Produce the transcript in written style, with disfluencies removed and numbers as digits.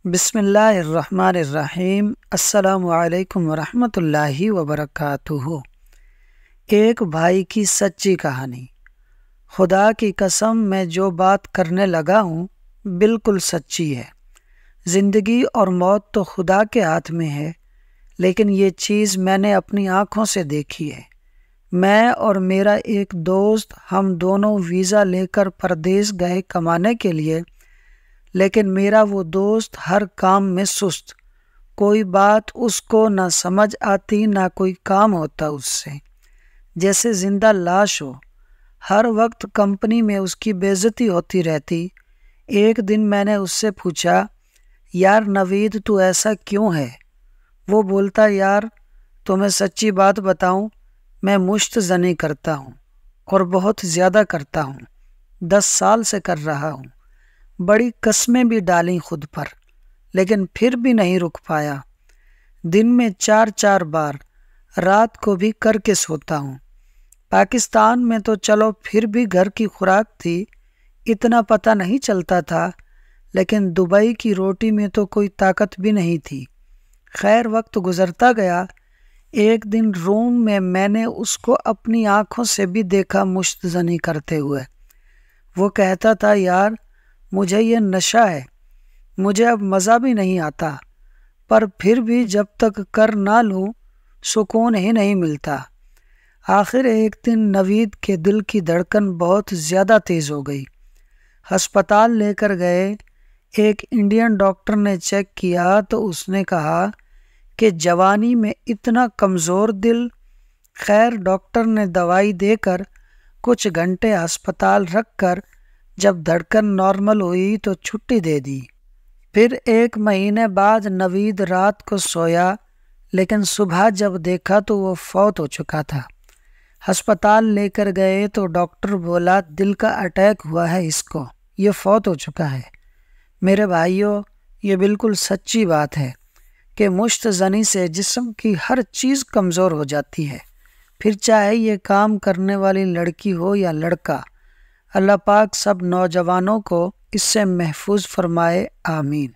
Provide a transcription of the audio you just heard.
بسم اللہ الرحمن الرحیم۔ السلام علیکم ورحمۃ اللہ وبرکاتہ۔ ایک بھائی کی سچی کہانی۔ خدا کی قسم، میں جو بات کرنے لگا ہوں بالکل سچی ہے۔ زندگی اور موت تو خدا کے ہاتھ میں ہے، لیکن یہ چیز میں نے اپنی آنکھوں سے دیکھی ہے۔ میں اور میرا ایک دوست، ہم دونوں ویزا لے کر پردیس گئے کمانے کے لیے، لیکن میرا وہ دوست ہر کام میں سست، کوئی بات اس کو نہ سمجھ آتی، نہ کوئی کام ہوتا اس سے، جیسے زندہ لاش ہو۔ ہر وقت کمپنی میں اس کی بے عزتی ہوتی رہتی۔ ایک دن میں نے اس سے پوچھا، یار نوید، تو ایسا کیوں ہے؟ وہ بولتا، یار تمہیں سچی بات بتاؤں، میں مشت زنی کرتا ہوں، اور بہت زیادہ کرتا ہوں، 10 سال سے کر رہا ہوں۔ بڑی قسمیں بھی ڈالیں خود پر، لیکن پھر بھی نہیں رک پایا۔ دن میں 4 بار، رات کو بھی کر کے سوتا ہوں۔ پاکستان میں تو چلو پھر بھی گھر کی خوراک تھی، اتنا پتہ نہیں چلتا تھا، لیکن دبئی کی روٹی میں تو کوئی طاقت بھی نہیں تھی۔ خیر، وقت گزرتا گیا۔ ایک دن روم میں میں نے اس کو اپنی آنکھوں سے بھی دیکھا مشت زنی کرتے ہوئے۔ وہ کہتا تھا، یار مجھے یہ نشہ ہے، مجھے اب مزہ بھی نہیں آتا، پر پھر بھی جب تک کر نہ لوں سکون ہی نہیں ملتا۔ آخر ایک دن نوید کے دل کی دھڑکن بہت زیادہ تیز ہو گئی۔ ہسپتال لے کر گئے۔ ایک انڈین ڈاکٹر نے چیک کیا تو اس نے کہا کہ جوانی میں اتنا کمزور دل۔ خیر، ڈاکٹر نے دوائی دے کر کچھ گھنٹے ہسپتال رکھ کر جب دھڑکن نارمل ہوئی تو چھٹی دے دی۔ پھر 1 مہینے بعد نوید رات کو سویا، لیکن صبح جب دیکھا تو وہ فوت ہو چکا تھا۔ ہسپتال لے کر گئے تو ڈاکٹر بولا، دل کا اٹیک ہوا ہے اس کو، یہ فوت ہو چکا ہے۔ میرے بھائیوں، یہ بالکل سچی بات ہے کہ مشت زنی سے جسم کی ہر چیز کمزور ہو جاتی ہے، پھر چاہے یہ کام کرنے والی لڑکی ہو یا لڑکا۔ اللہ پاک سب نوجوانوں کو اس سے محفوظ فرمائے، آمین۔